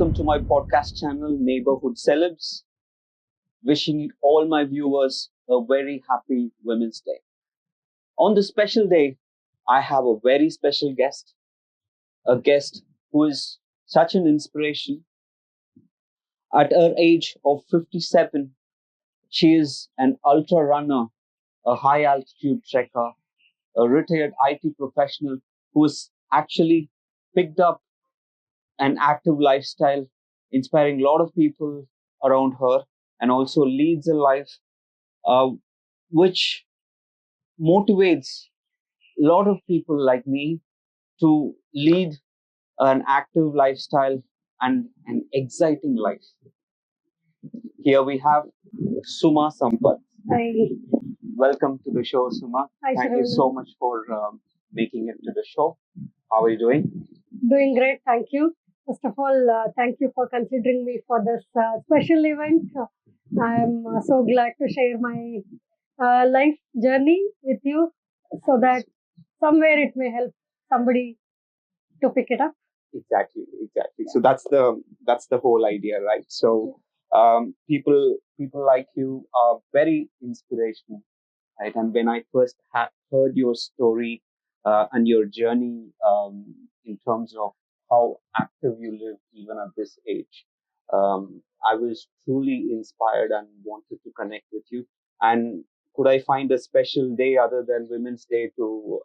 welcome to my podcast channel, Neighbourhood Celebs. Wishing all my viewers a very happy Women's Day. On this special day, I have a very special guest, a guest who is such an inspiration. At her age of 57, she is an ultra runner, a high altitude trekker, a retired IT professional who has actually picked up an active lifestyle, inspiring a lot of people around her, and also leads a life which motivates a lot of people like me to lead an active lifestyle and an exciting life. Here we have Suma Sampath. Hi. Welcome to the show, Suma. Hi, Thank you so much for making it to the show. How are you doing? Doing great, thank you. First of all, thank you for considering me for this special event. I'm so glad to share my life journey with you so that somewhere it may help somebody to pick it up. Exactly. So that's the whole idea, right? So people like you are very inspirational, right? And when I first heard your story and your journey in terms of how active you live even at this age, I was truly inspired and wanted to connect with you. And could I find a special day other than Women's Day to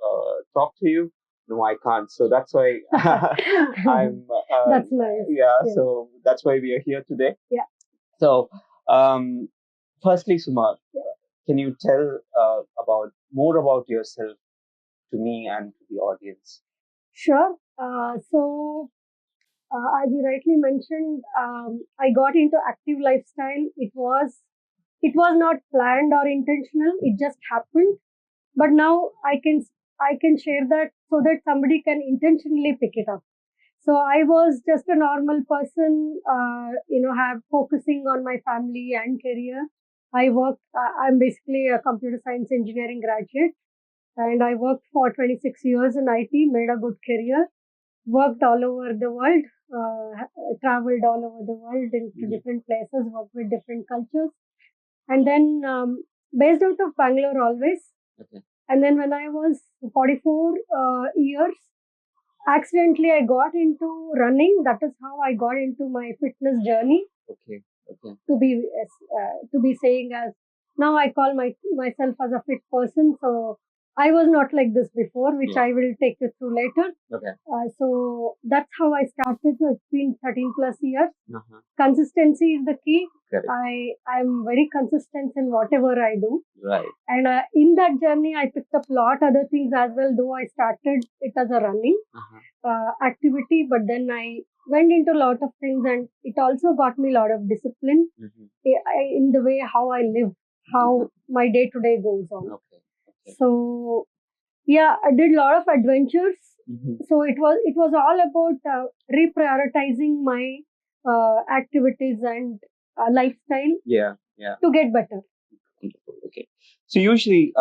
talk to you? No, I can't. So that's why I'm. That's nice. Yeah. So that's why we are here today. Yeah. So, firstly, Suma, can you tell more about yourself to me and to the audience? Sure. As you rightly mentioned, I got into active lifestyle. It was not planned or intentional. It just happened. But now I can share that so that somebody can intentionally pick it up. So I was just a normal person, focusing on my family and career. I'm basically a computer science engineering graduate, and I worked for 26 years in IT, made a good career, worked all over the world, traveled all over the world into different places, worked with different cultures. And then based out of Bangalore always. Okay. And then when I was 44 years, accidentally I got into running. That is how I got into my fitness journey. Okay. To be saying as now I call myself as a fit person. So I was not like this before, which I will take you through later. Okay. So that's how I started. So it's been 13 plus years. Uh-huh. Consistency is the key. Correct. I'm very consistent in whatever I do. Right. And in that journey, I picked up a lot other things as well, though I started it as a running activity, but then I went into a lot of things, and it also got me a lot of discipline in the way how I live, how my day to day goes on. Okay. So yeah, I did a lot of adventures. So it was all about reprioritizing my activities and lifestyle. Yeah. To get better. Okay. So usually,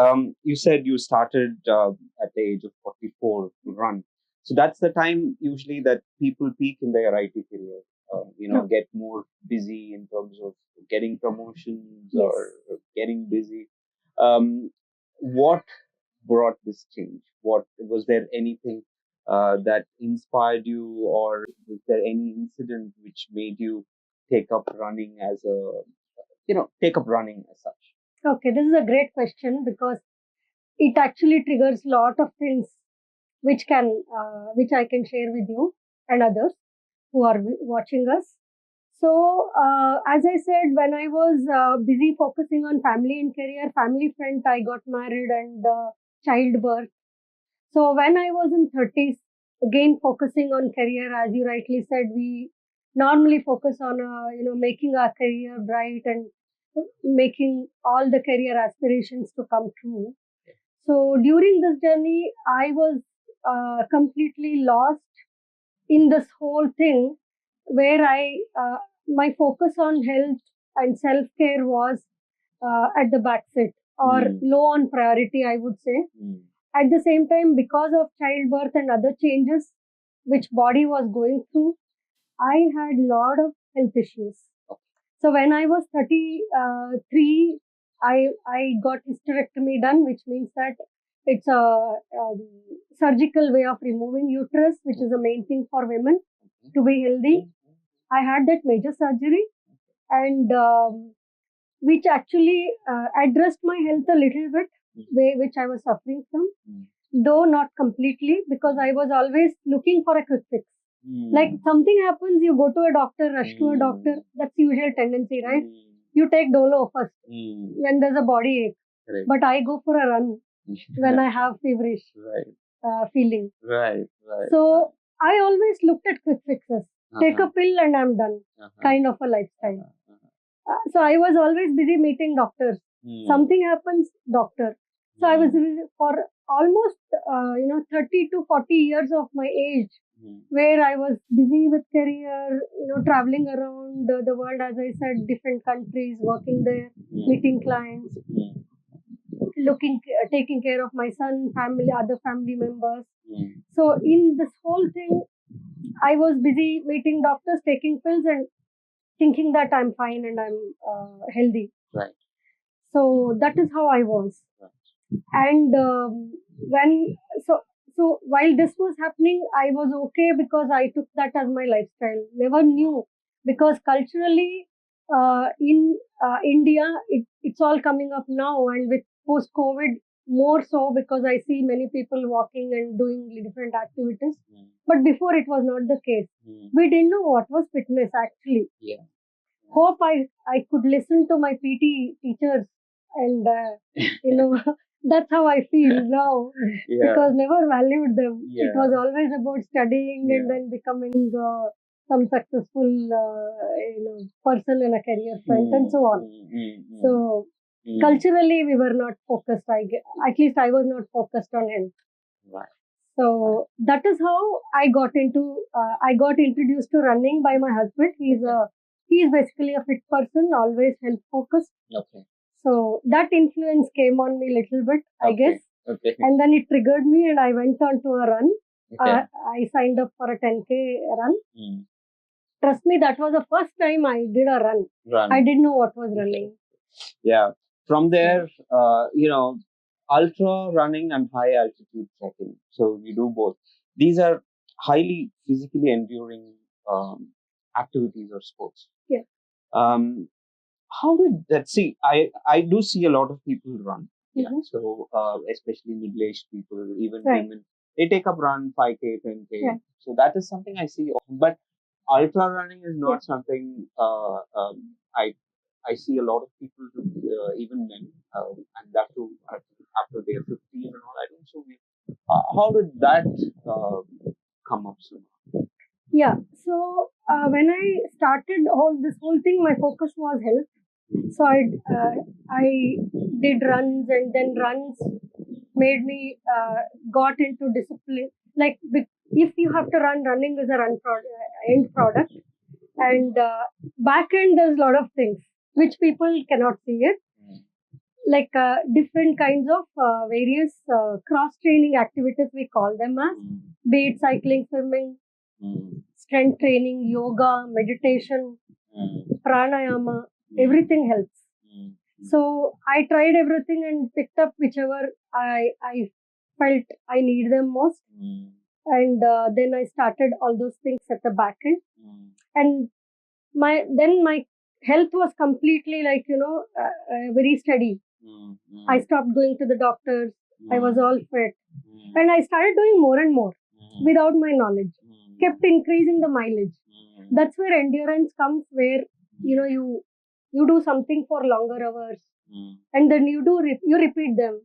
you said you started at the age of 44 to run. So that's the time usually that people peak in their IT career. Get more busy in terms of getting promotions or getting busy. What brought this change? Was there anything that inspired you, or was there any incident which made you take up running as such? Okay, this is a great question because it actually triggers a lot of things which I can share with you and others who are watching us. So, as I said, when I was busy focusing on family and career, family front, I got married and childbirth. So when I was in 30s, again focusing on career, as you rightly said, we normally focus on making our career bright and making all the career aspirations to come true. So during this journey, I was completely lost in this whole thing, where my focus on health and self care was at the back seat or low on priority, I would say. At the same time, because of childbirth and other changes which body was going through, I had a lot of health issues. So when I was 33, I got hysterectomy done, which means that it's a surgical way of removing uterus, which is the main thing for women to be healthy. I had that major surgery, and which actually addressed my health a little bit, which I was suffering from, though not completely, because I was always looking for a quick fix. Like something happens, you go to a doctor, rush to a doctor. That's the usual tendency, right? You take Dolo first when there's a body ache. Right. But I go for a run when I have feverish feeling. Right. So I always looked at quick fixes. Take a pill and I'm done. Kind of a lifestyle. So I was always busy meeting doctors. Something happens, doctor. So I was for almost 30 to 40 years of my age, where I was busy with career, traveling around the world, as I said, different countries, working there, meeting clients, taking care of my son, family, other family members. So in this whole thing, I was busy meeting doctors, taking pills, and thinking that I'm fine and I'm healthy. Right. So that is how I was. Right. And so while this was happening, I was okay because I took that as my lifestyle. Never knew, because culturally in India, it's all coming up now, and with post-COVID more so, because I see many people walking and doing different activities. But before it was not the case. We didn't know what was fitness actually. Yeah. Hope I could listen to my PT teachers, and that's how I feel now, because never valued them. It was always about studying and then becoming some successful person in a career front and so on. So culturally we were not focused. At least I was not focused on health. Right. So that is how I got introduced to running by my husband. He's basically a fit person, always health focused. Okay. So that influence came on me a little bit, I guess. Okay. And then it triggered me, and I went on to a run. Okay. I signed up for a 10K run. Trust me, that was the first time I did a run. I didn't know what was running. Yeah. From there, ultra running and high altitude trekking. So you do both. These are highly physically enduring activities or sports. Yeah. How did that? See, I do see a lot of people run. Yeah. So especially middle-aged people, even women, they take up run 5K, 10K. Yeah. So that is something I see often. But ultra running is not something I see a lot of people do, even men, and that too after they're 50 and all. I don't. So how did that come up, Suma? Yeah. So when I started this whole thing, my focus was health. So I did runs, and then runs made me got into discipline. Like if you have to running is a end product, and back end there's a lot of things which people cannot see it, like different kinds of various cross training activities, we call them as, be it cycling, swimming, strength training, yoga, meditation, pranayama. Everything helps. So I tried everything and picked up whichever I felt I need them most. And then I started all those things at the back end. And my health was completely very steady. I stopped going to the doctors. I was all fit. And I started doing more and more without my knowledge. Kept increasing the mileage. That's where endurance comes, where you do something for longer hours, and then you repeat them.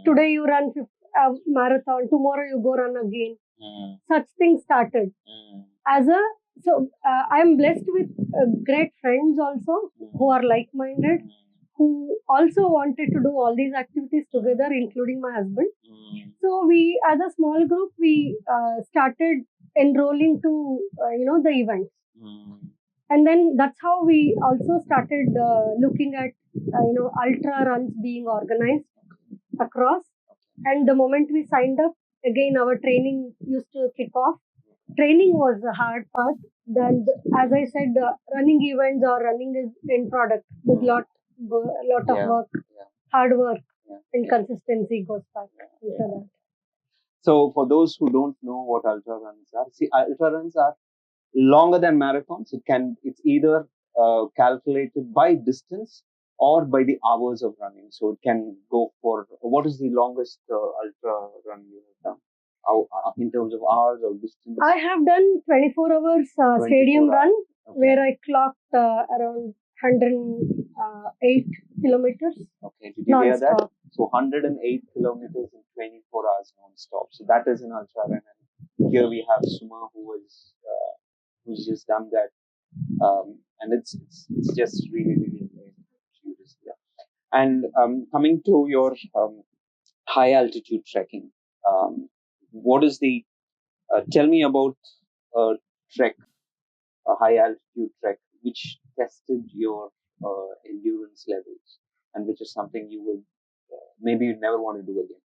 Today you run a marathon, tomorrow you go run again. Such things started. I'm blessed with great friends also who are like-minded, who also wanted to do all these activities together, including my husband. So we, as a small group, we started enrolling to the events. And then that's how we also started looking at ultra runs being organized across. And the moment we signed up, again our training used to kick off. training was the hard part. Then, as I said, running events or running is in product with lot of work, hard work, and consistency goes back into that. So, for those who don't know what ultra runs are, see, ultra runs are longer than marathons. It's either calculated by distance or by the hours of running. So it can go for, what is the longest ultra run you have done? In terms of hours or distance? I have done 24 hours 24 stadium hours. Run, where I clocked around 108 kilometers. Okay, did you hear that? So 108 kilometers in 24 hours non-stop. So that is an ultra run. And here we have Suma, who's just done that. And it's just really, really amazing. And coming to your high altitude trekking, what is the tell me about a trek, a high altitude trek, which tested your endurance levels, and which is something you will maybe you never want to do again.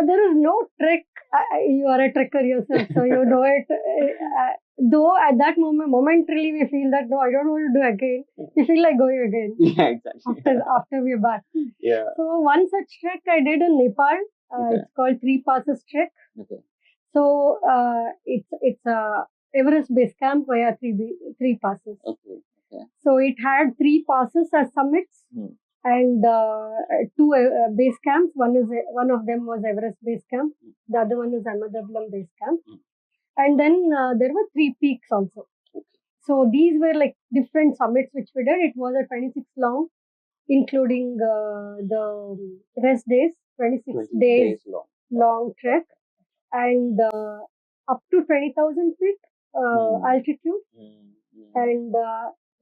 There is no trek. You are a trekker yourself, so you know it. Though at that moment, momentarily we feel that no, I don't want to do again. We feel like going again. Yeah, exactly. After we're back. Yeah. So one such trek I did in Nepal. It's called 3 Passes Trek. Okay. So it's a Everest base camp via 3 passes. Okay. Okay. So it had 3 passes as summits. And 2 base camps. One of them was Everest base camp. The other one is Ahmedabad base camp. And then there were 3 peaks also. Okay. So these were like different summits which we did. It was a 26 long, including the rest days. 26 days long trek, and up to 20,000 feet altitude, and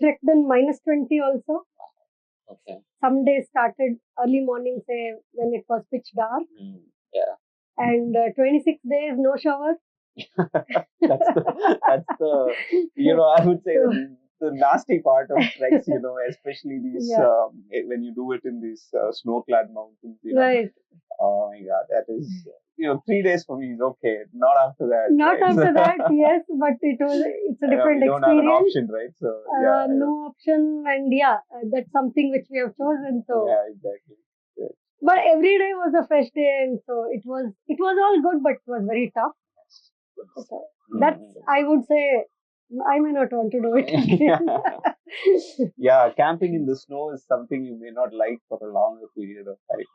trekked in -20 also. Okay. Some days started early morning, say when it was pitch dark. Yeah. And 26 days no shower. that's the I would say the nasty part of treks, especially these when you do it in these snow-clad mountains. Right. Oh my God, that is 3 days for me is okay. Not after that. Not right? After that, yes, but it's a different experience. You don't have an option, right? So no option, and that's something which we have chosen. So yeah, exactly. Yeah. But every day was a fresh day, and so it was all good, but it was very tough. Okay. That's, I would say, I may not want to do it again. Yeah, camping in the snow is something you may not like for a longer period of time.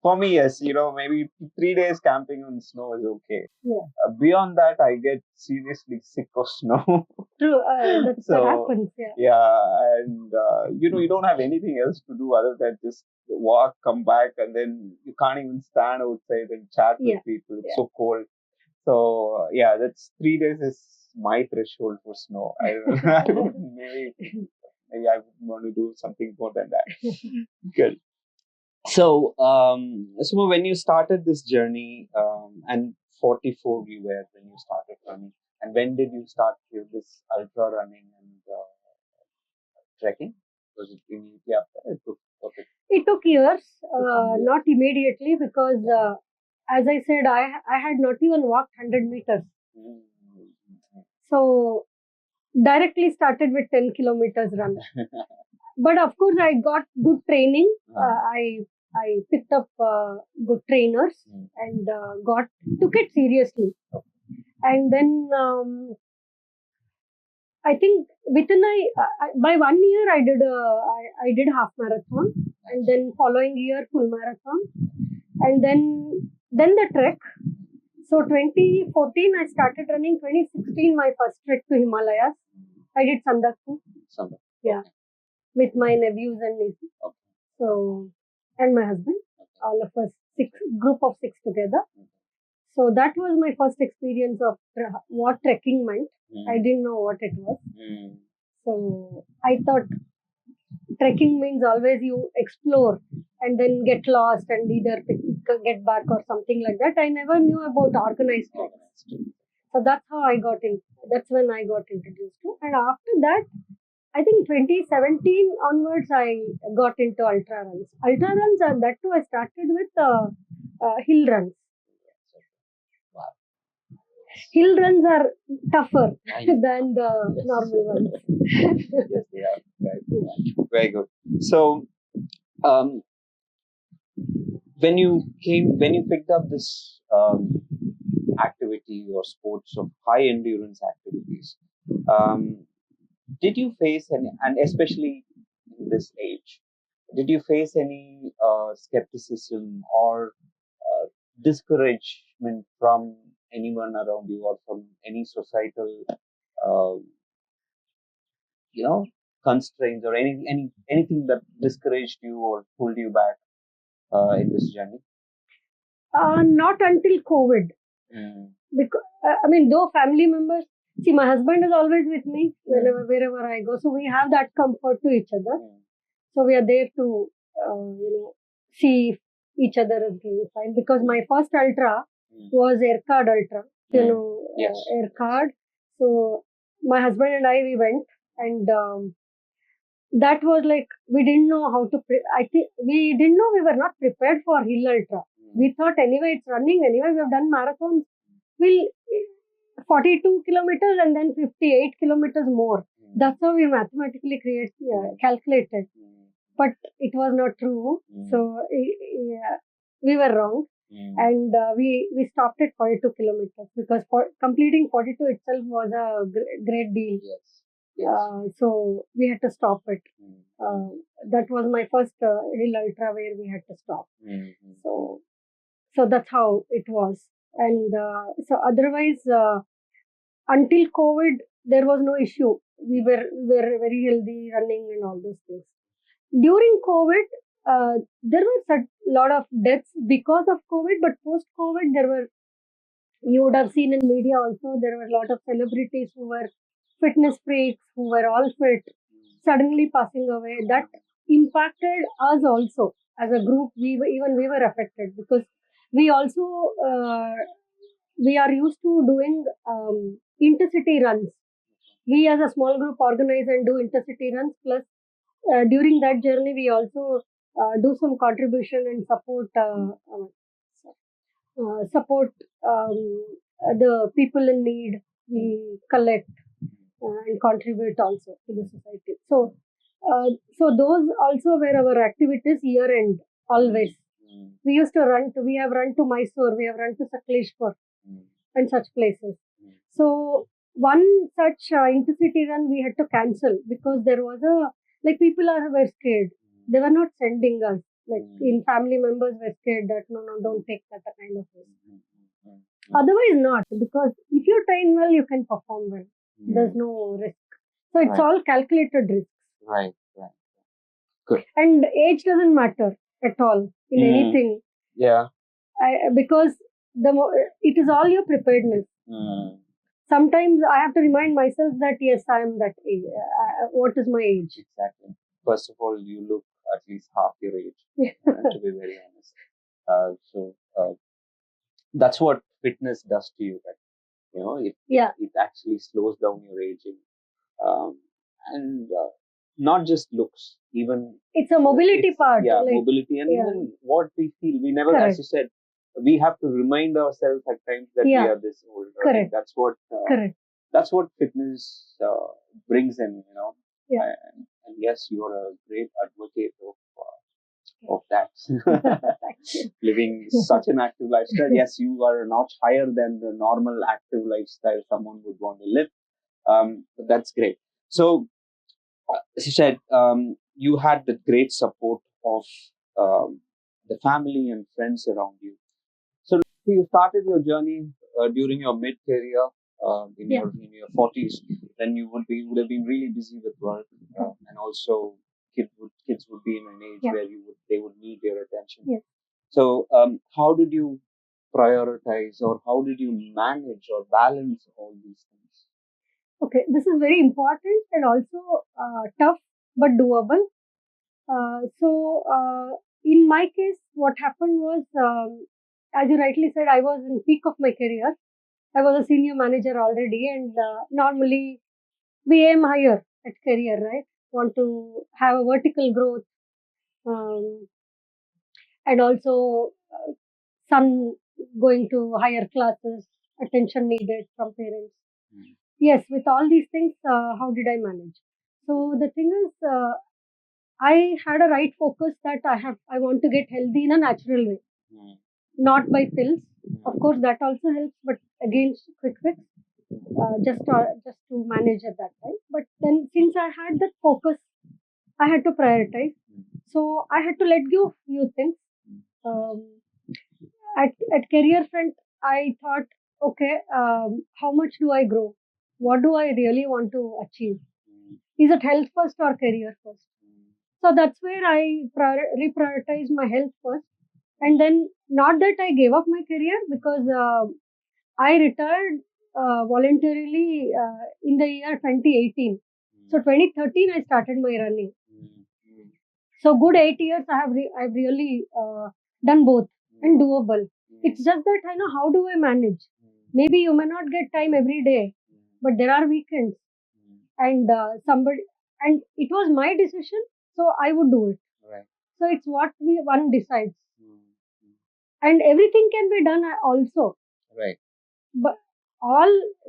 For me, yes, maybe 3 days camping in snow is okay. Yeah. Beyond that, I get seriously sick of snow. True, that happens. Yeah. Yeah, and you don't have anything else to do other than just walk, come back, and then you can't even stand outside and chat with people. It's so cold. So that's 3 days is my threshold for snow. Maybe I would want to do something more than that. Good. So, Suma, when you started this journey, and 44 you were when you started running, and when did you start this ultra running and trekking? Was it immediately after? It took years, not immediately, because as I said, I had not even walked 100 meters. So, directly started with 10 kilometers run. But of course, I got good training. I picked up good trainers and took it seriously. And then I think within by 1 year I did half marathon, and then following year full marathon, and then the trek. So 2014 I started running. 2016 my first trek to Himalayas. I did Sandakpur. Yeah, with my nephews and nieces. Okay. So, and my husband, all of us, group of 6 together. So that was my first experience of what trekking meant. I didn't know what it was. So I thought trekking means always you explore and then get lost and either get back or something like that. I never knew about organized treks. So that's how I got in. That's when I got introduced to. And after that, I think 2017 onwards, I got into ultra runs. Ultra runs, and that too, I started with hill runs. Hill runs are tougher I know. than the Yes. normal ones. Yes, they are. Right. Very good. So, um, when you picked up this activity or sports of high endurance activities, um, did you face any, and especially in this age, did you face any skepticism or discouragement from anyone around you or from any societal, uh, constraints or anything that discouraged you or pulled you back in this journey? Not until COVID. Because though family members, see, my husband is always with me wherever I go, so we have that comfort to each other. So we are there to see if each other is doing fine. Because my first ultra was air card ultra, Yes. air card. So my husband and I, we went, and that was like, we didn't know how to. I think we didn't know, we were not prepared for hill ultra. We thought anyway it's running. Anyway, we have done marathons. We'll 42 kilometers and then 58 kilometers more. That's how we mathematically calculated. But it was not true. So we were wrong. And we stopped at 42 kilometers because completing 42 itself was a great deal. Yes. So we had to stop it. That was my first hill ultra where we had to stop. So that's how it was. And so otherwise, until COVID, there was no issue. We were very healthy, running and all those things. During COVID, there were a lot of deaths because of COVID, but post-COVID, you would have seen in media also, there were a lot of celebrities who were fitness freaks, who were all fit, suddenly passing away. That impacted us also as a group. We were affected because we also we are used to doing intercity runs. We as a small group organize and do intercity runs. Plus, during that journey, we also do some contribution and support the people in need. We collect and contribute also to the society. So those also were our activities year end always. We used to we have run to Mysore, we have run to Sakleshpur and such places. So one such intercity run we had to cancel because there was people were scared. They were not sending us. Family members were scared that no, don't take that kind of risk. Otherwise not, because if you train well, you can perform well. There's no risk. So it's all calculated risks. Right. Good. And age doesn't matter at all in anything. Yeah. Because it is all your preparedness. Sometimes I have to remind myself that yes, I am that age. What is my age? Exactly. First of all, you look at least half your age, to be very honest. So that's what fitness does to you. That it actually slows down your aging, and not just looks, even it's a mobility part. Yeah, mobility, and even what we feel. We never, as you said, we have to remind ourselves at times that we are this old. Correct. That's what. Correct. That's what fitness brings in. And yes, you are a great advocate of that. Living such an active lifestyle. Yes, you are a notch higher than the normal active lifestyle someone would want to live. But that's great. So, as you said, you had the great support of the family and friends around you. So you started your journey during your mid-career, in your 40s. Then you would have been really busy with work, and also kids would be in an age where they would need your attention. Yes. So how did you prioritize, or how did you manage or balance all these things? Okay, this is very important and also tough but doable. In my case, what happened was, as you rightly said, I was in peak of my career. I was a senior manager already, and normally we aim higher at career, right? Want to have a vertical growth, and also son going to higher classes, attention needed from parents. Yes, with all these things, how did I manage? So the thing is, I had a right focus that I want to get healthy in a natural way, not by pills. Of course, that also helps, but again, quick fix, just to manage at that time. But then, since I had that focus, I had to prioritize. So I had to let go of few things. Um, at career front, I thought, okay, how much do I grow? What do I really want to achieve? Is it health first or career first? So that's where I reprioritized my health first. And then, not that I gave up my career, because I retired voluntarily in the year 2018. So 2013, I started my running. So good 8 years, I've really done both and doable. It's just that I know how do I manage. Maybe you may not get time every day, but there are weekends, and and it was my decision, so I would do it. Right. So it's what one decides, and everything can be done also. Right. But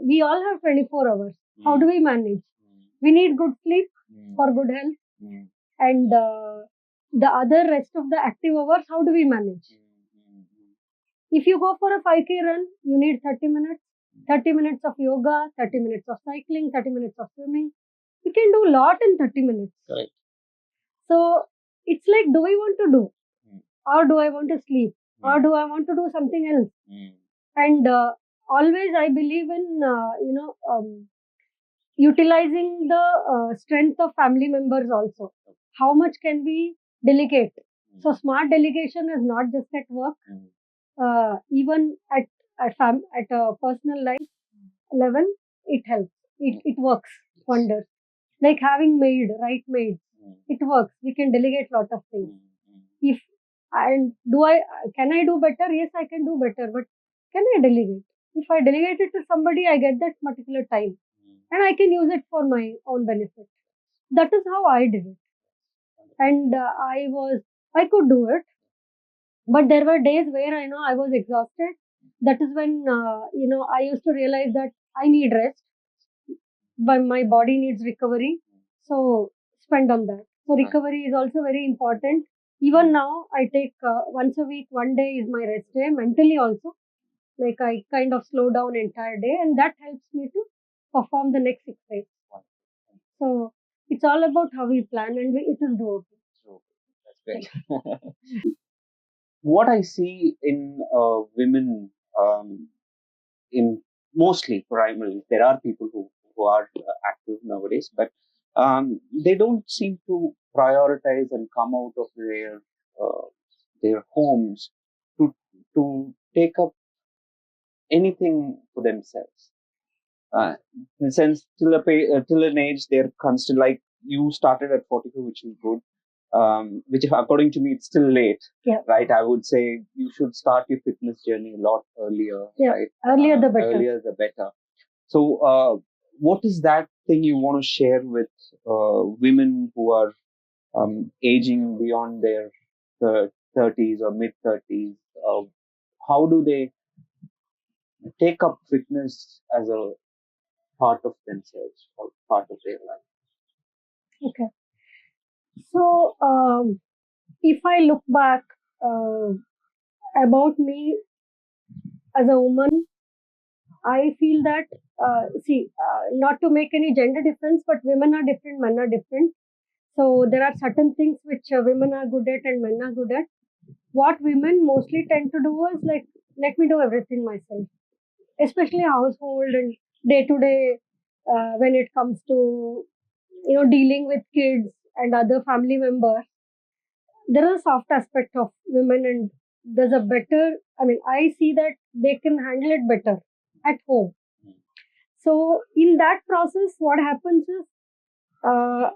we all have 24 hours. How do we manage? We need good sleep for good health, and the other rest of the active hours, how do we manage? If you go for a 5K run, you need 30 minutes, 30 minutes of yoga, 30 minutes of cycling, 30 minutes of swimming. You can do a lot in 30 minutes. Right. So it's like, do I want to do? Or do I want to sleep? Or do I want to do something else? And always I believe in, utilizing the strength of family members also. How much can we delegate? So smart delegation is not just at work, even at a personal life level, it helps. It works wonders. Like having right maids, it works. We can delegate lot of things. If and can I do better? Yes, I can do better, but can I delegate? If I delegate it to somebody, I get that particular time, and I can use it for my own benefit. That is how I did it, and I could do it, but there were days where I know I was exhausted. That is when I used to realize that I need rest, but my body needs recovery. So spend on that. So recovery is also very important. Even now, I take once a week. One day is my rest day. Mentally also, like I kind of slow down entire day, and that helps me to perform the next 6 days. So it's all about how we plan, and it is doable. That's great. What I see in women, in mostly primarily, there are people who are active nowadays, but they don't seem to prioritize and come out of their homes to take up anything for themselves. In a sense, till an age, they're constant. Like you started at 42, which is good. Which according to me, it's still late. Yeah. Right. I would say you should start your fitness journey a lot earlier. Yeah. Right. Earlier the better. Earlier the better. So, what is that thing you want to share with women who are aging beyond their 30s or mid 30s? How do they take up fitness as a part of themselves or part of their life? Okay. So, if I look back about me as a woman, I feel that, not to make any gender difference, but women are different, men are different. So there are certain things which women are good at and men are good at. What women mostly tend to do is like, let me do everything myself, especially household and day to day, when it comes to, dealing with kids and other family members. There is a soft aspect of women, and there's a better, I see that they can handle it better at home. So in that process, what happens is,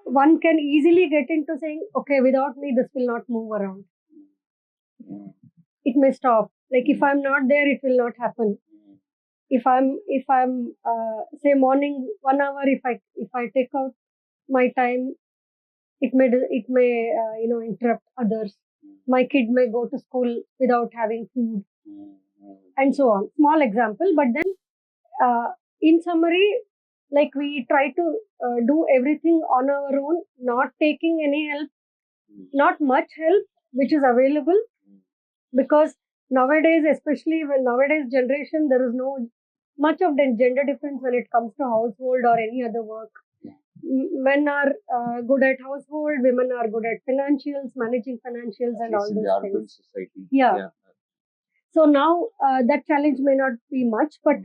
one can easily get into saying, okay, without me, this will not move around. It may stop. Like if I'm not there, it will not happen. If I'm say morning 1 hour, if I take out my time, it may interrupt others. My kid may go to school without having food. and so on. Small example, but then in summary, like we try to do everything on our own, not taking any help, not much help which is available, because nowadays, especially when nowadays generation, there is no much of the gender difference when it comes to household or any other work. Men are good at household, women are good at financials, managing financials, and all those urban things. society. Yeah. So now that challenge may not be much, but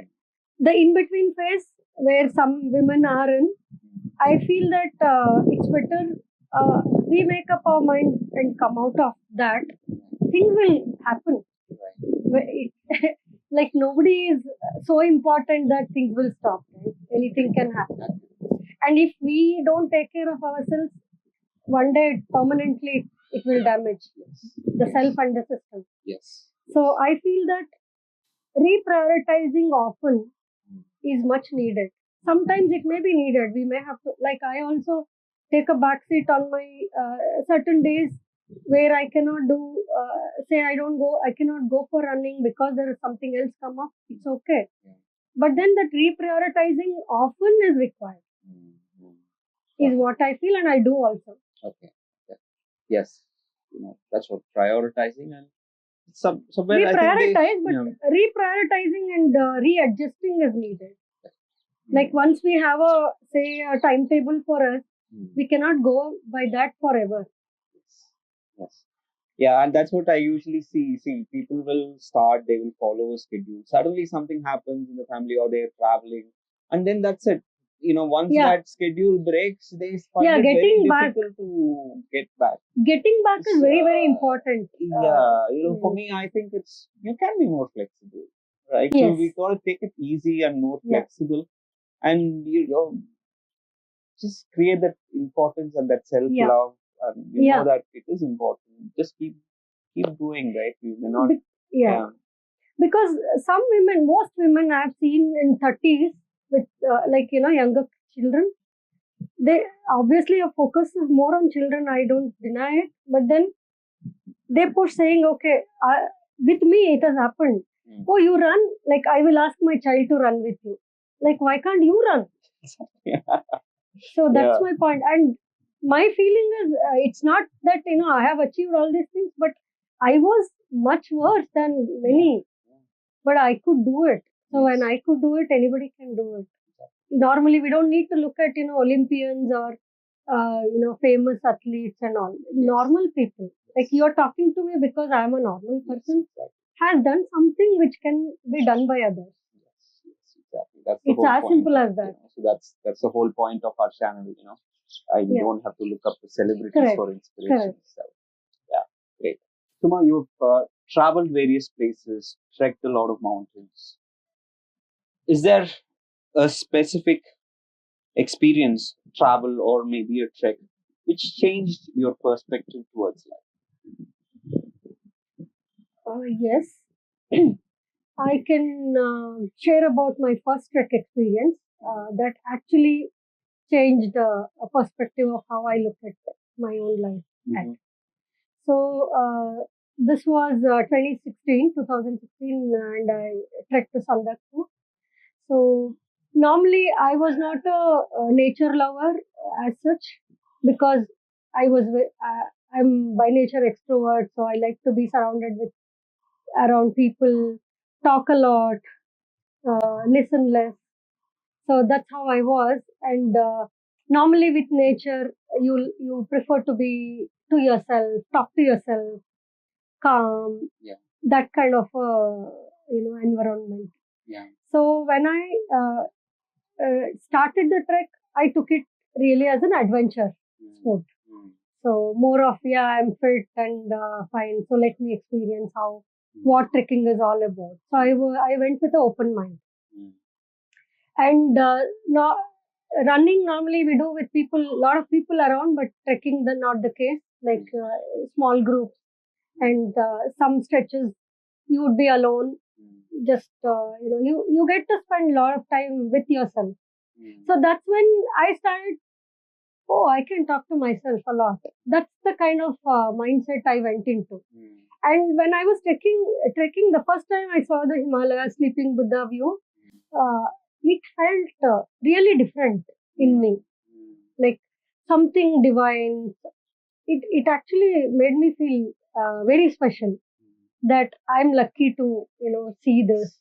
the in-between phase where some women are in, I feel that it's better we make up our mind and come out of that. Things will happen. Like nobody is so important that things will stop. Right? Anything can happen. And if we don't take care of ourselves, one day permanently it will damage the self and the system. Yes. So I feel that reprioritizing often is much needed. Sometimes it may be needed. We may have to, like I also take a backseat on my certain days where I cannot do, say I cannot go for running because there is something else come up. It's okay. But then that reprioritizing often is required, is what I feel, and I do also. Okay. Yes. That's what prioritizing and somewhere We I think prioritize, but reprioritizing and readjusting is needed. Like once we have a timetable for us, we cannot go by that forever. Yes. Yeah, and that's what I usually see. See, people will start, they will follow a schedule. Suddenly something happens in the family or they're traveling, and then that's it. Once that schedule breaks, they find it very difficult to get back. Getting back is very, very important. For me, I think you can be more flexible, right? Yes. So we got to take it easy and more flexible, and just create that importance and that self-love. And you know that it is important. Just keep doing, right? You may not. Because some women, most women I've seen in 30s with younger children, they obviously a focus is more on children. I don't deny it, but then they push saying, okay, with me it has happened. Oh, you run? Like I will ask my child to run with you. Like why can't you run? So that's my point. And my feeling is it's not that I have achieved all these things, but I was much worse than many. But I could do it. So when I could do it, anybody can do it. Normally, we don't need to look at Olympians or famous athletes and all. Normal people, like you're talking to me because I'm a normal person, has done something which can be done by others. It's as simple as that. So that's the whole point of our channel. I don't have to look up to celebrities for inspiration. So, great. Suma, you've traveled various places, trekked a lot of mountains. Is there a specific experience, travel, or maybe a trek, which changed your perspective towards life? Yes. I can share about my first trek experience that actually changed a perspective of how I look at my own life. So this was 2016, and I trekked to Sandakpur. So normally I was not a nature lover as such, because I'm by nature extrovert, so I like to be surrounded with around people, talk a lot, listen less. So that's how I was. And normally with nature, you prefer to be to yourself, talk to yourself, calm, that kind of environment. So when I started the trek, I took it really as an adventure sport. So more of I'm fit and fine. So let me experience what trekking is all about. So I went with an open mind. And running normally we do with people, a lot of people around, but trekking not the case. Like small groups, and some stretches you would be alone. Just you get to spend a lot of time with yourself. So that's when I started oh, I can talk to myself a lot. That's the kind of mindset I went into. And when I was trekking the first time I saw the Himalayas, sleeping Buddha view, it felt really different in me, like something divine. It actually made me feel very special that I'm lucky to see this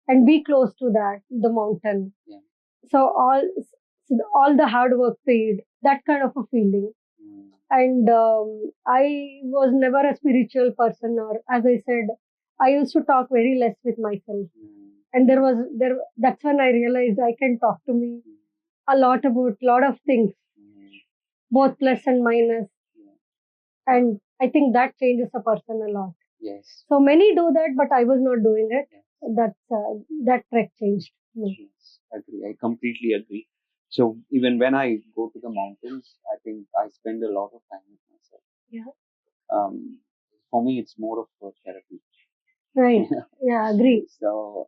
and be close to the mountain. Yeah. So all the hard work paid, that kind of a feeling. And I was never a spiritual person, or as I said, I used to talk very less with myself. And that's when I realized I can talk to me a lot about lot of things, both plus and minus. And I think that changes a person a lot. Yes. So many do that, but I was not doing it. Yes. That trek changed me. Yes, agree. I completely agree. So even when I go to the mountains, I think I spend a lot of time with myself. Yeah. For me, it's more of a therapy. Right. Yeah, agree. So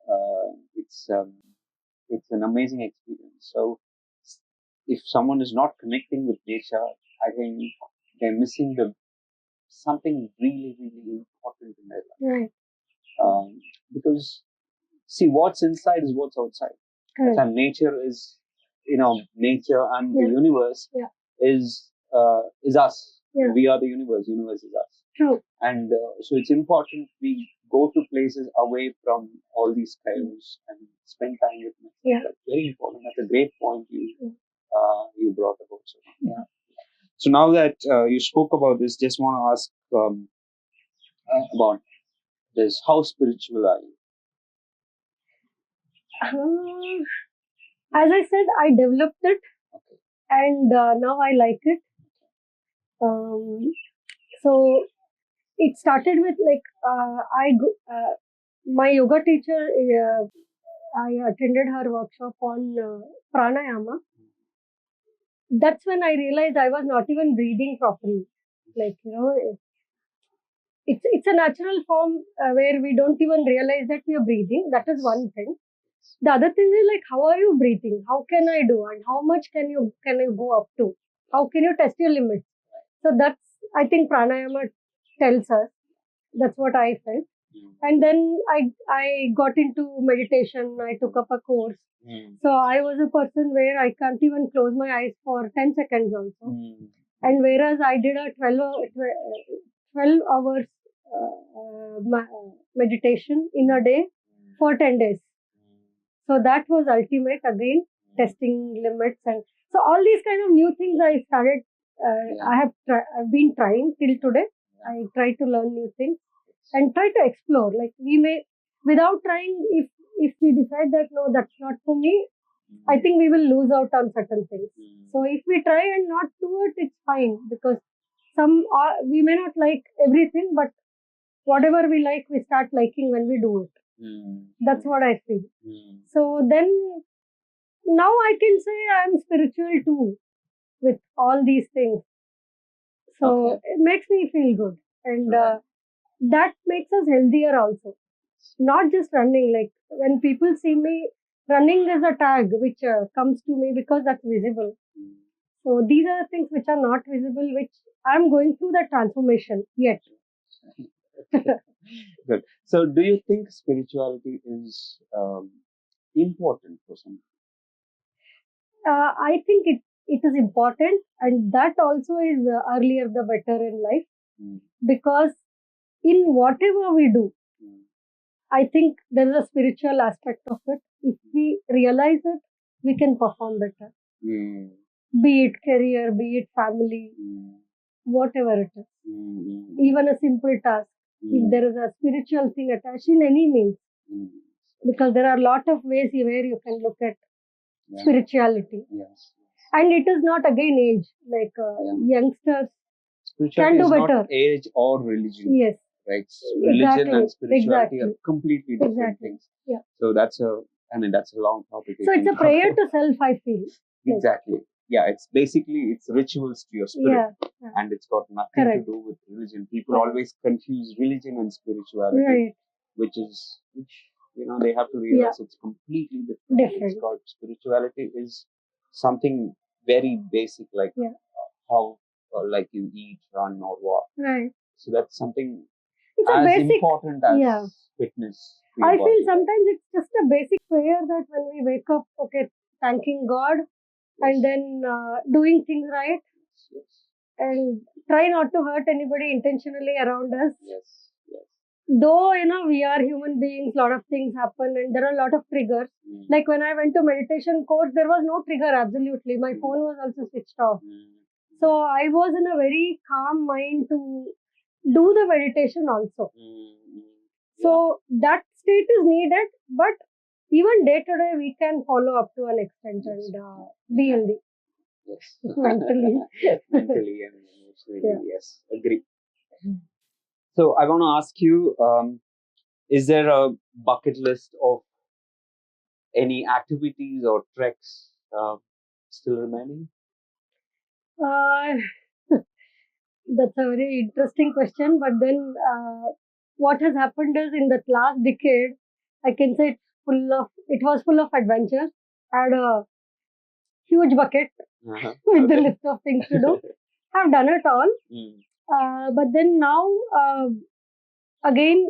it's an amazing experience. So if someone is not connecting with nature, I think they're missing something really, really important in their life. Right. Because see, what's inside is what's outside. Correct. And nature is, nature and the universe is us. Yeah. We are the universe. Universe is us. True. And so it's important we go to places away from all these chaos and spend time with nature. Yeah. That's very important. That's a great point you brought about. So, yeah. So now that you spoke about this, just want to ask about this. How spiritual are you? As I said, I developed it, and now I like it. So it started with my yoga teacher. I attended her workshop on pranayama. That's when I realized I was not even breathing properly. It's a natural form where we don't even realize that we are breathing. That is one thing. The other thing is how are you breathing? How can I do? And how much can you go up to? How can you test your limits? So that's, I think pranayama tells us. That's what I felt. And then I got into meditation. I took up a course. So I was a person where I can't even close my eyes for 10 seconds also. And whereas I did a 12 hours meditation in a day for 10 days. So that was ultimate, again, testing limits. And so all these kind of new things I started, I've been trying till today. I try to learn new things and try to explore. We may, without trying, if we decide that no, that's not for me, I think we will lose out on certain things. So if we try and not do it, it's fine, because we may not like everything, but whatever we like, we start liking when we do it. That's what I feel. So then, now I can say I'm spiritual too, with all these things. So it makes me feel good. And that makes us healthier also. Not just running. When people see me, running is a tag which comes to me because that's visible. So these are the things which are not visible, which I'm going through that transformation yet. Good. So do you think spirituality is important for someone? I think it is important, and that also is earlier the better in life, because in whatever we do, I think there is a spiritual aspect of it. If we realize it, we can perform better. Be it career, be it family, whatever it is. Even a simple task. If there is a spiritual thing attached in any means, because there are a lot of ways where you can look at spirituality. Yes. And it is not again age, youngsters can do better. Not age or religion. Yes. Right. Religion and spirituality are completely different things. Yeah. So that's a long topic. So it's a prayer to self, I feel. Exactly. Yeah, it's rituals to your spirit, and it's got nothing to do with religion. People always confuse religion and spirituality, which they have to realize it's completely different. It's called spirituality is something very basic, like Yeah. how like you eat, run, or walk. Right. So that's something It's a as basic. important as Yeah. fitness. to your I feel body, right? sometimes it's just a basic prayer that when we wake up, okay, thanking God and then doing things right Yes, and try not to hurt anybody intentionally around us. yes, yes. Though, we are human beings, lot of things happen and there are a lot of triggers. Mm. Like when I went to meditation course, there was no trigger, absolutely. My phone was also switched off. So I was in a very calm mind to do the meditation also. So that state is needed, but even day to day, we can follow up to an extent and be healthy. Yes. Mentally. Mentally and emotionally, Yeah. yes, agree. So I want to ask you, is there a bucket list of any activities or treks still remaining? That's a very interesting question. But then, what has happened is in that last decade, I can say it was full of adventure. I had a huge bucket with the list of things to do. I've done it all. But then now, again,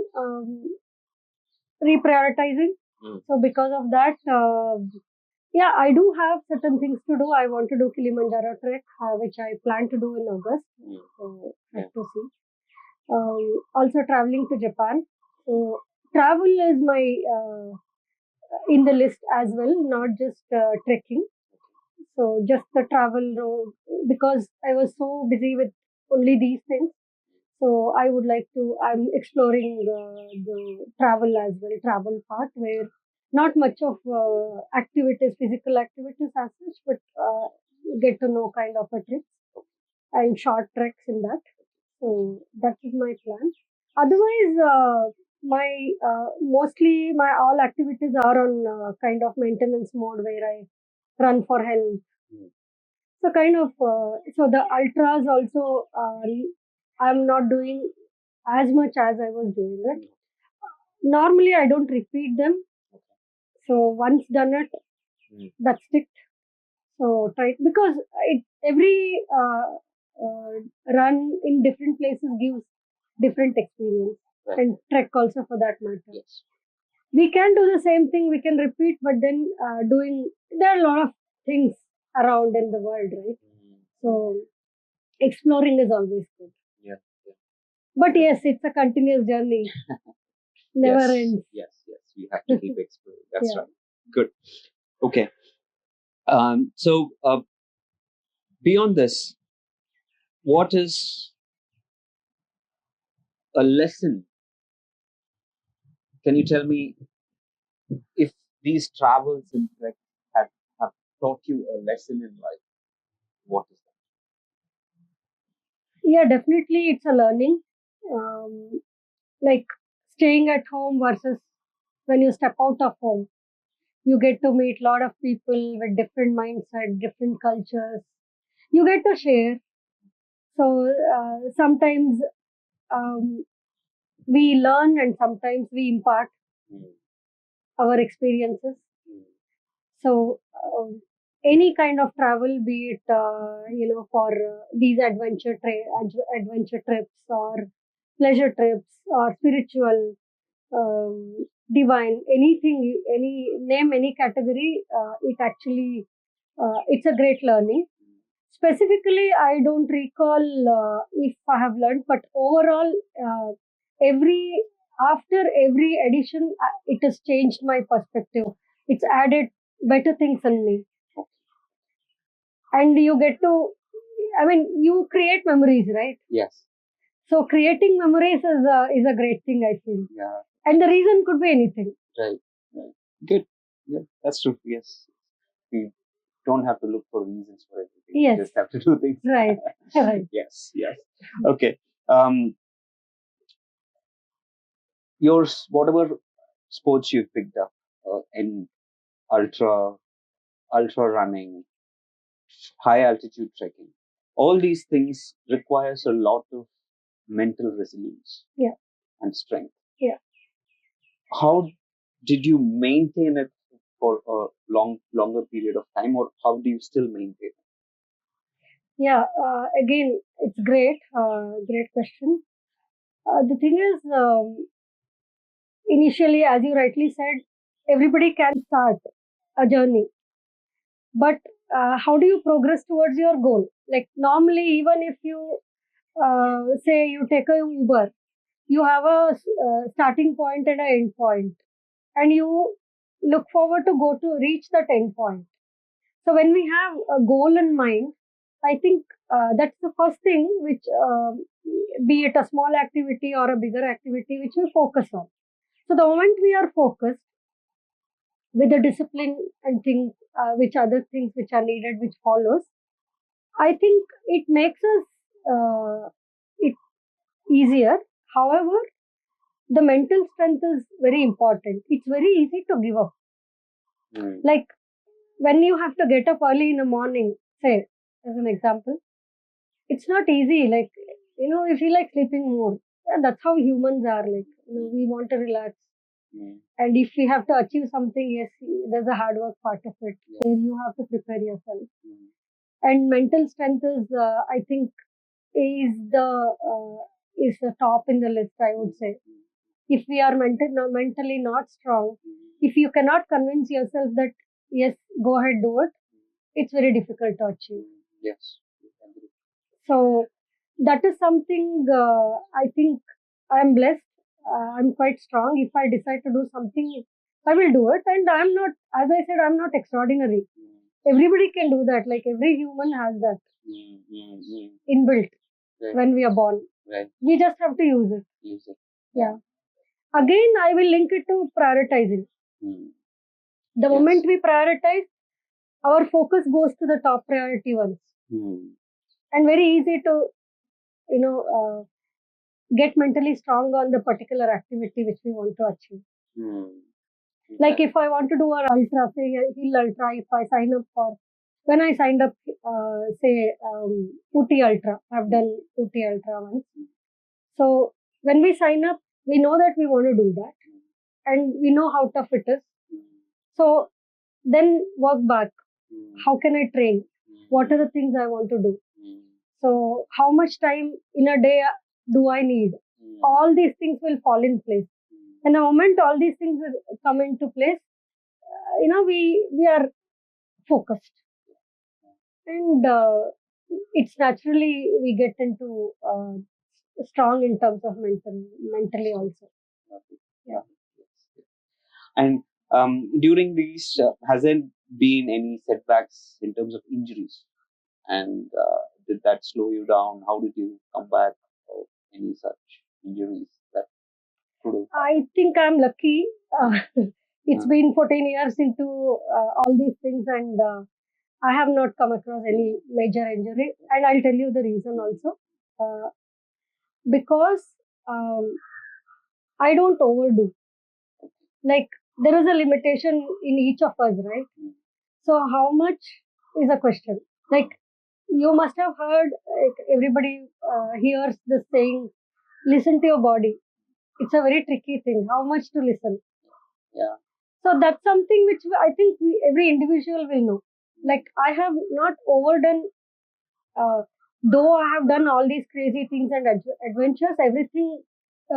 reprioritizing. So because of that, yeah, I do have certain things to do. I want to do Kilimanjaro trek, which I plan to do in August. So have to see. Also traveling to Japan. So travel is my in the list as well, not just trekking. So just the travel road, because I was so busy with only these things. So I would like to. I'm exploring the travel as well, travel part where not much of activities, physical activities as such, but get to know kind of a trip and short treks in that. So that is my plan. Otherwise, my mostly my all activities are on kind of maintenance mode where I run for health. So kind of so the ultras also I'm not doing as much as I was doing it. Normally I don't repeat them. So once done it, that's it. So try because every run in different places gives different experience and trek also for that matter. Yes. We can do the same thing, we can repeat, but then there are a lot of things around in the world, right? So exploring is always good. Yeah. But yes, it's a continuous journey. Never ends. Yes. We have to keep exploring. That's right. Good. Okay. So beyond this, what is a lesson? Can you tell me if these travels and treks have taught you a lesson in life? What is that? Yeah, definitely it's a learning. Like staying at home versus when you step out of home, you get to meet a lot of people with different mindset, different cultures. You get to share. So sometimes um, we learn and sometimes we impart our experiences. So any kind of travel, be it for these adventure trips or pleasure trips or spiritual, divine, anything, any category, it actually it's a great learning. Specifically, I don't recall if I have learned, but overall, every after every edition, it has changed my perspective. It's added better things in me, and you get to. I mean, you create memories, right? Yes. So creating memories is a great thing, I feel. Yeah. And the reason could be anything. Right. Good. That's true. Yes. We don't have to look for reasons for everything. Yes. We just have to do things. Right. Right. Yes. Okay. Whatever sports you've picked up in ultra running, high altitude trekking, all these things requires a lot of mental resilience. Yeah. And strength. Yeah. How did you maintain it for a longer period of time, or how do you still maintain it? Yeah, again, it's great. Great question. The thing is, initially, as you rightly said, everybody can start a journey, but how do you progress towards your goal? Like normally, even if you say you take a Uber, you have a starting point and an end point, and you look forward to go to reach that end point. So when we have a goal in mind, I think that's the first thing which, be it a small activity or a bigger activity, which we focus on. So the moment we are focused with the discipline and things, which other things which are needed, which follows, I think it makes us it easier. However, the mental strength is very important. It's very easy to give up. Like when you have to get up early in the morning, say, as an example, it's not easy. Like, you feel like sleeping more. And that's how humans are. Like, we want to relax. And if we have to achieve something, yes, there's a hard work part of it. Where you have to prepare yourself. And mental strength is, I think, is the top in the list, I would say. If we are mentally not strong, if you cannot convince yourself that yes, go ahead, do it, it's very difficult to achieve. Yes. So that is something, I think I am blessed. I'm quite strong. If I decide to do something, I will do it. And I'm not, as I said, I'm not extraordinary. Everybody can do that. Like every human has that inbuilt when we are born. Right. We just have to use it. Yeah. Again, I will link it to prioritizing. The moment we prioritize, our focus goes to the top priority ones. And very easy to, get mentally strong on the particular activity which we want to achieve. Like if I want to do an ultra, say hill ultra, if I sign up for, when I signed up, say Ooty Ultra, I've done Ooty Ultra once. So when we sign up, we know that we want to do that, and we know how tough it is. So then work back. How can I train? What are the things I want to do? So how much time in a day do I need? All these things will fall in place. And the moment all these things will come into place, we are focused. And it's naturally we get into strong in terms of mentally also. Yeah. And during these, has there been any setbacks in terms of injuries? And did that slow you down? How did you come back? Or any such injuries that could have? I think I'm lucky. It's been 14 years into all these things, and I have not come across any major injury. And I'll tell you the reason also. Because I don't overdo. Like there is a limitation in each of us, right? So how much is a question. Like you must have heard, like, everybody hears this saying, listen to your body. It's a very tricky thing. How much to listen? Yeah. So that's something which I think every individual will know. Like I have not overdone, though I have done all these crazy things and adventures, everything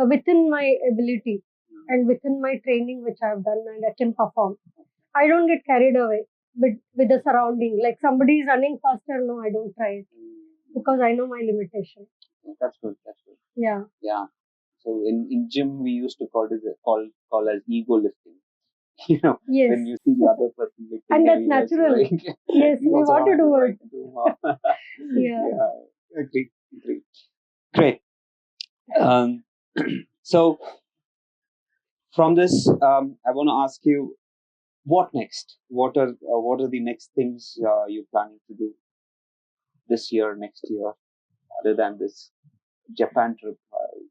within my ability and within my training which I have done, and I can perform. I don't get carried away with the surrounding. Like somebody is running faster, no, I don't try it because I know my limitation. That's good. That's good. Yeah. Yeah. So in gym we used to call as ego lifting. Yes. When you see the other person lifting, and that's natural. Yes, we want to do it. Yeah. Great. So from this, I want to ask you, what next? What are the next things you're planning to do this year, next year, other than this Japan trip,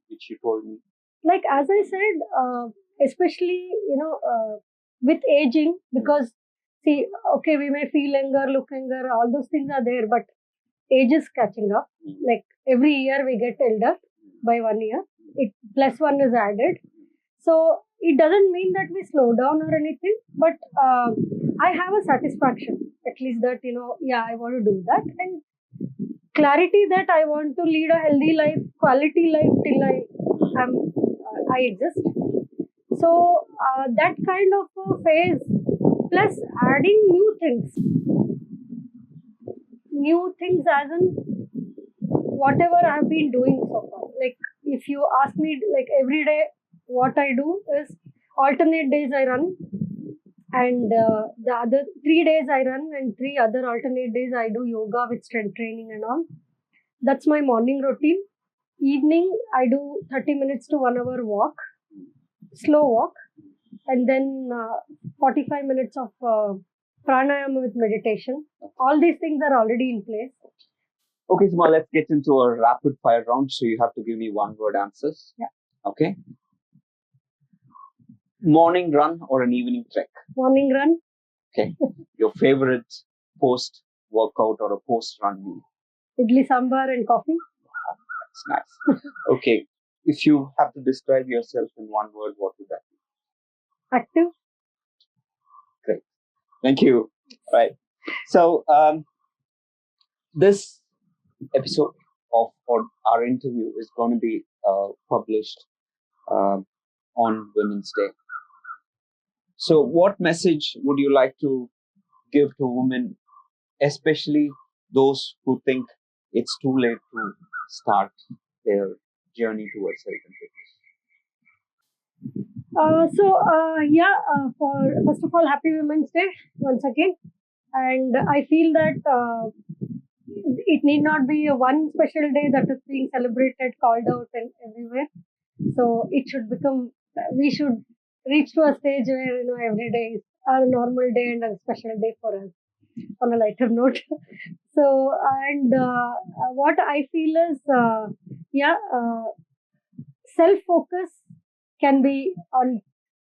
which you told me? Like as I said, especially with aging, because see, okay, we may feel younger, look younger, all those things are there, but age is catching up. Like every year we get elder by 1 year. It plus one is added. So it doesn't mean that we slow down or anything, but I have a satisfaction, at least that, I want to do that. And clarity that I want to lead a healthy life, quality life till I exist. So that kind of a phase, plus adding new things as in whatever I've been doing so far. Like if you ask me, like every day, what I do is alternate days I run, and the other 3 days I run, and 3 other alternate days I do yoga with strength training and all. That's my morning routine. Evening, I do 30 minutes to 1 hour walk, slow walk, and then 45 minutes of pranayama with meditation. All these things are already in place. Okay, Suma, let's get into a rapid fire round. So you have to give me one word answers. Yeah. Okay. Morning run or an evening trek? Morning run. Okay. Your favorite post workout or a post run meal? Idli sambar and coffee. Wow, that's nice. Okay. If you have to describe yourself in one word, what would that be? Active. Great. Thank you. All right. So this episode of our interview is going to be published on Women's Day. So what message would you like to give to women, especially those who think it's too late to start their journey towards health and fitness? For first of all, happy Women's Day once again. And I feel that it need not be a one special day that is being celebrated, called out, and everywhere. So it should become. We should reach to a stage where every day is a normal day and a special day for us. On a lighter note. So and what I feel is, self-focus can be on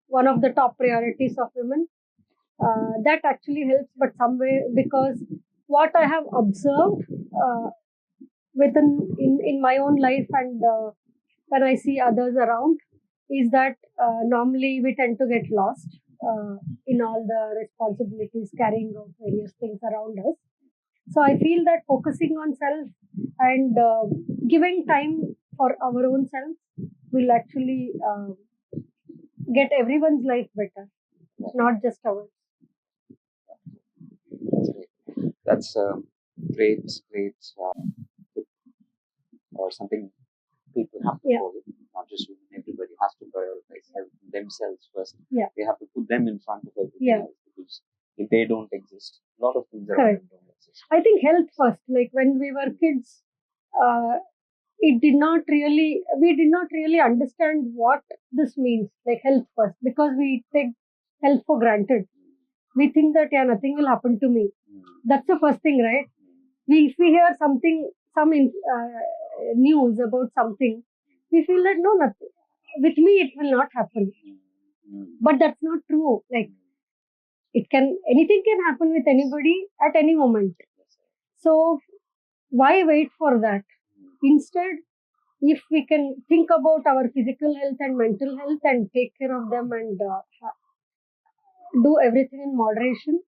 one of the top priorities of women. That actually helps, but some way, because what I have observed in my own life, and when I see others around, is that normally we tend to get lost in all the responsibilities, carrying out various things around us. So I feel that focusing on self and giving time for our own self will actually get everyone's life better, not just ours. That's great, or something people have to follow. Not just women, everybody has to prioritize themselves first. Yeah. They have to put them in front of everything else, because if they don't exist, a lot of things around them don't exist. I think health first. Like when we were kids, we did not really understand what this means, like health first, because we take health for granted. We think that nothing will happen to me. That's the first thing, right? If we hear something, news about something, we feel that no, nothing. With me, it will not happen. But that's not true. Like anything can happen with anybody at any moment. So why wait for that? Instead, if we can think about our physical health and mental health and take care of them and do everything in moderation,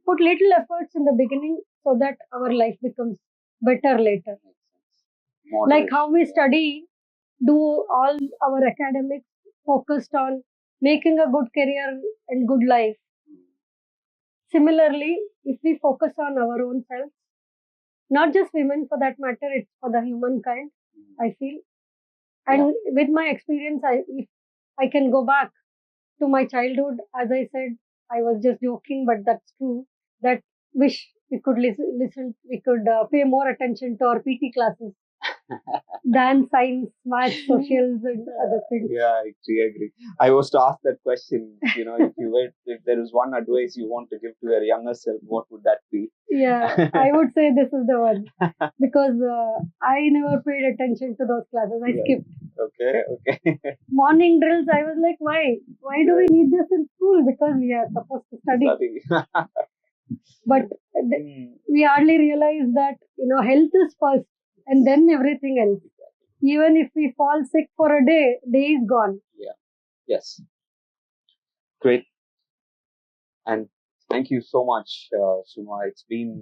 put little efforts in the beginning so that our life becomes better later. Moderation. Like how we study, do all our academics focused on making a good career and good life. Similarly, if we focus on our own selves, not just women for that matter, it's for the humankind, I feel. And with my experience, if I can go back to my childhood, as I said, I was just joking, but that's true. That wish we could listen, we could pay more attention to our PT classes than science, math, socials, and other things. Yeah, I agree. I was to ask that question. If there is one advice you want to give to your younger self, what would that be? Yeah, I would say this is the one, because I never paid attention to those classes. I skipped. Okay. Morning drills, I was like, why? Why do we need this in school? Because we are supposed to study. But we hardly realize that, health is first and then everything else. Even if we fall sick for a day is gone. Yeah. Yes. Great. And thank you so much, Suma. It's been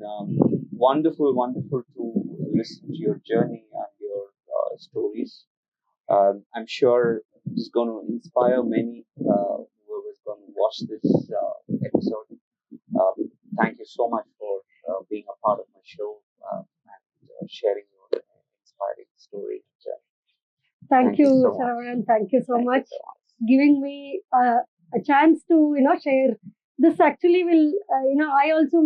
wonderful to listen to your journey and your stories. I'm sure it's going to inspire many whoever's going to watch this episode. Thank you so much for being a part of my show and sharing your inspiring story and journey. Thank you, so much. Saravanan. Thank you so Thank much. you so much. Giving me a chance to share. This actually will I also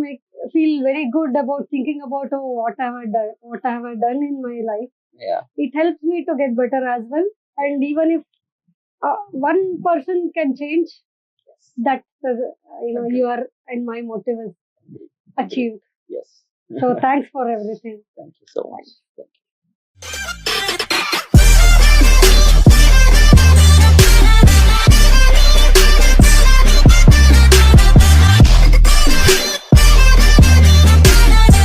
feel very good about thinking about what have I done in my life. Yeah. It helps me to get better as well. And even if one person can change, Yes. that Agreed. your and my motive is Agreed. achieved. Yes. So thanks for everything. Thank you so much. Thank you.